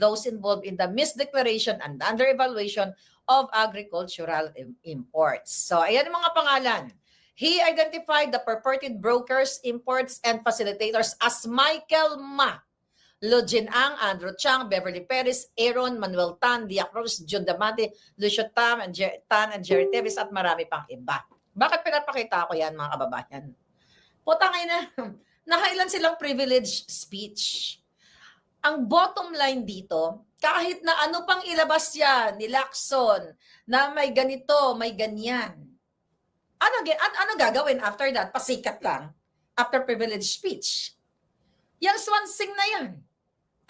those involved in the misdeclaration and under-evaluation of agricultural imports. So, ayan ang mga pangalan. He identified the purported brokers, imports, and facilitators as Michael Ma, Lo Jin-ang, Andrew Chang, Beverly Perez, Aaron, Manuel Tan, Dia Cruz, John Damante, Lucio Tan, and Jerry Teves, at marami pang iba. Bakit pinapakita ko yan, mga kababayan? Putangay na, nakailan silang privileged speech. Ang bottom line dito, kahit na ano pang ilabas yan ni Lacson, na may ganito, may ganyan. Ano gagawin after that? Pasikat lang. After privileged speech. Yung Swansing na yan.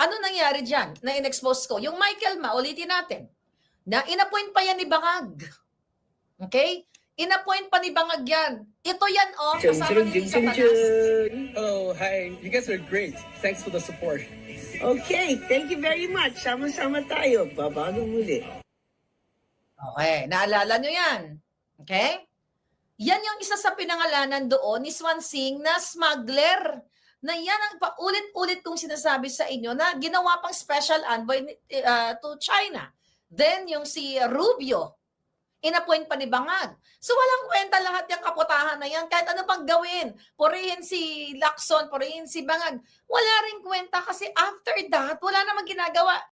Ano nangyari dyan na in-expose ko? Yung Michael Ma, ulitin natin, na inappoint pa yan ni Bangag. Okay? Inappoint pa ni Bangag yan. Ito yan, oh. Kasama ni Satanas. Hello, hi. You guys are great. Thanks for the support. Okay, thank you very much. Sama-sama tayo. Babago muli. Okay, naalala nyo yan. Okay? Yan yung isa sa pinangalanan doon ni Swansing na smuggler. Na yan ang paulit-ulit kong sinasabi sa inyo na ginawa pang special envoy to China. Then yung si Rubio, inappoint pa ni Bangag. So walang kwenta lahat yung kaputahan na yan. Kahit ano pang gawin, purihin si Lacson, purihin si Bangag. Wala rin kwenta kasi after that, wala namang ginagawa.